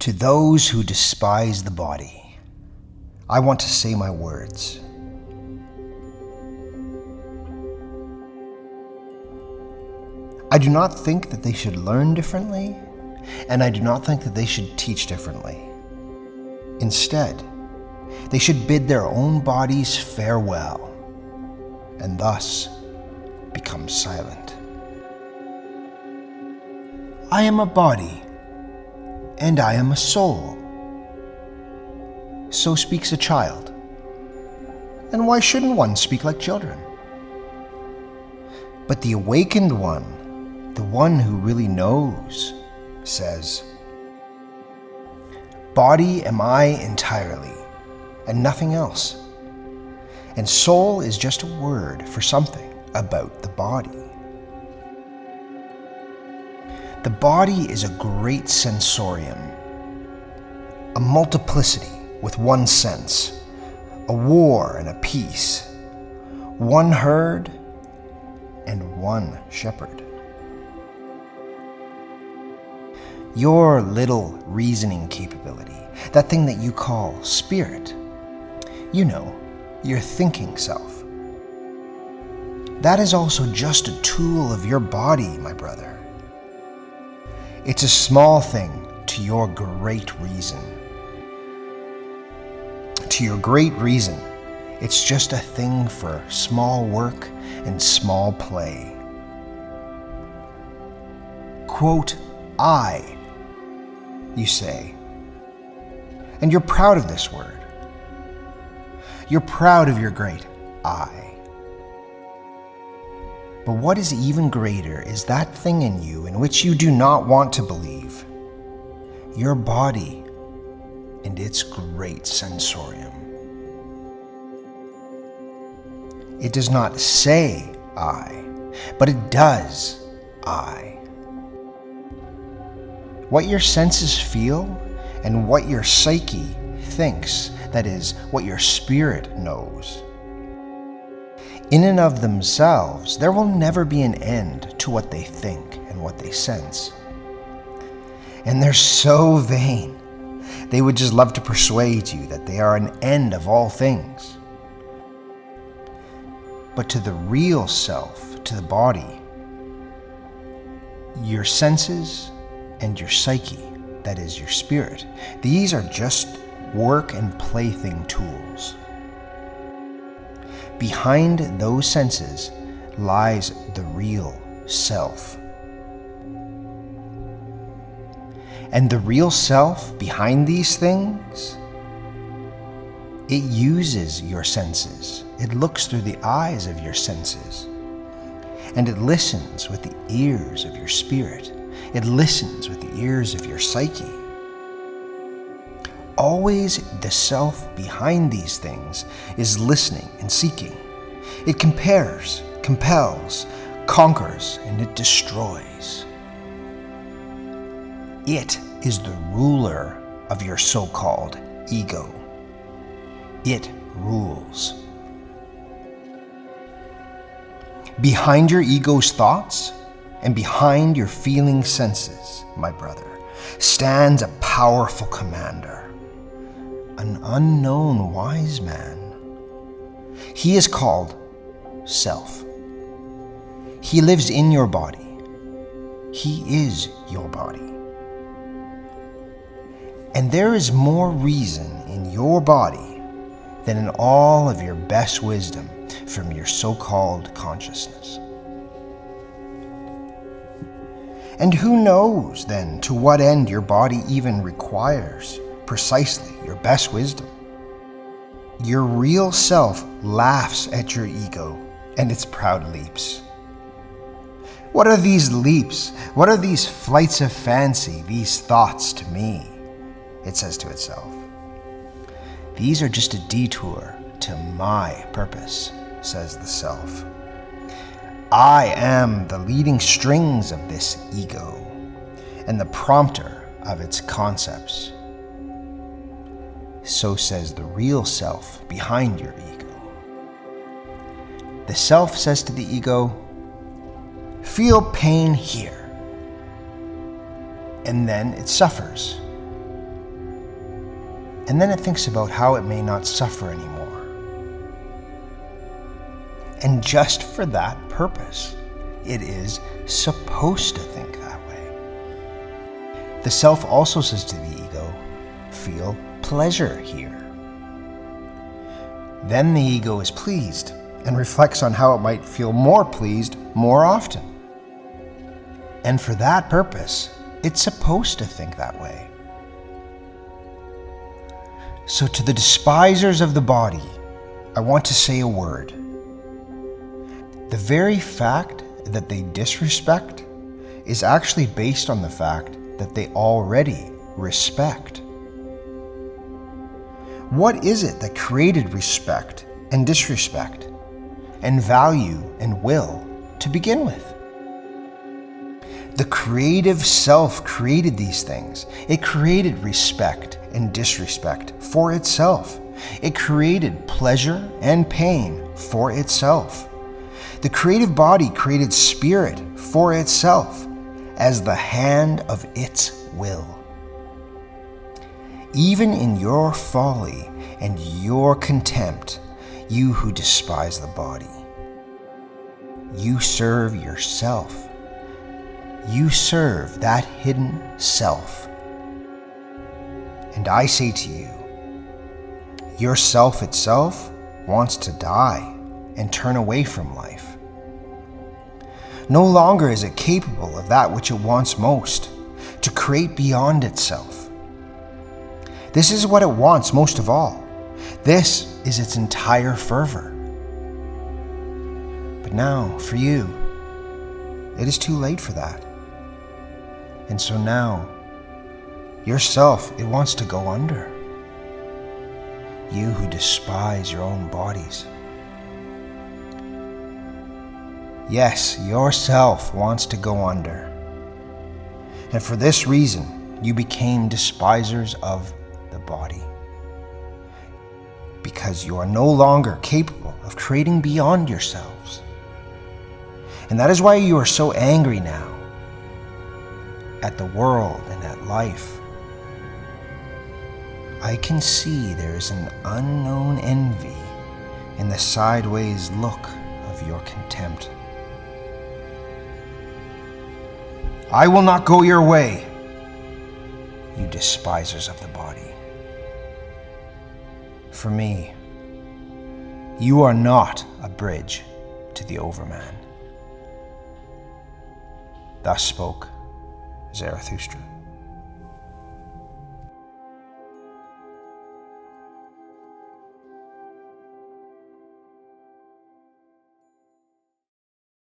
To those who despise the body, I want to say my words. I do not think that they should learn differently, and I do not think that they should teach differently. Instead, they should bid their own bodies farewell, and thus become silent. I am a body, and I am a soul. So speaks a child. And why shouldn't one speak like children? But the awakened one, the one who really knows, says, "Body am I entirely, and nothing else. And soul is just a word for something about the body." The body is a great sensorium, a multiplicity with one sense, a war and a peace, one herd and one shepherd. Your little reasoning capability, that thing that you call spirit, you know, your thinking self, that is also just a tool of your body, my brother. It's a small thing to your great reason. To your great reason, it's just a thing for small work and small play. Quote, "I," you say, and you're proud of this word. You're proud of your great I. But what is even greater is that thing in you in which you do not want to believe, your body and its great sensorium. It does not say I, but it does I. What your senses feel and what your psyche thinks, that is, what your spirit knows, in and of themselves, there will never be an end to what they think and what they sense. And they're so vain, they would just love to persuade you that they are an end of all things. But to the real self, to the body, your senses and your psyche, that is your spirit, these are just work and plaything tools. Behind those senses lies the real self. And the real self behind these things, it uses your senses. It looks through the eyes of your senses. And it listens with the ears of your spirit. It listens with the ears of your psyche. Always the self behind these things is listening and seeking. It compares, compels, conquers, and it destroys. It is the ruler of your so-called ego. It rules. Behind your ego's thoughts and behind your feeling senses, my brother, stands a powerful commander, an unknown wise man. He is called Self. He lives in your body. He is your body. And there is more reason in your body than in all of your best wisdom from your so-called consciousness. And who knows then to what end your body even requires precisely your best wisdom? Your real self laughs at your ego and its proud leaps. What are these leaps? What are these flights of fancy, these thoughts to me? It says to itself. These are just a detour to my purpose, says the self. I am the leading strings of this ego and the prompter of its concepts. So says the real self behind your ego. The self says to the ego, feel pain here. And then it suffers. and then it thinks about how it may not suffer anymore. And just for that purpose, it is supposed to think that way. The self also says to the ego, feel pleasure here. Then the ego is pleased and reflects on how it might feel more pleased more often. And for that purpose, it's supposed to think that way. So to the despisers of the body, I want to say a word. The very fact that they disrespect is actually based on the fact that they already respect. What is it that created respect and disrespect, and value and will to begin with? The creative self created these things. It created respect and disrespect for itself. It created pleasure and pain for itself. The creative body created spirit for itself as the hand of its will. Even in your folly and your contempt, you who despise the body, you serve yourself. You serve that hidden self. And I say to you, your self itself wants to die and turn away from life. No longer is it capable of that which it wants most, to create beyond itself. This is what it wants most of all. This is its entire fervor. But now, for you, it is too late for that. And so now, yourself, it wants to go under. You who despise your own bodies. Yes, yourself wants to go under. And for this reason, you became despisers of the body. Because you are no longer capable of creating beyond yourselves. And that is why you are so angry now at the world and at life. I can see there is an unknown envy in the sideways look of your contempt. I will not go your way, you despisers of the body. For me, you are not a bridge to the overman. Thus spoke Zarathustra.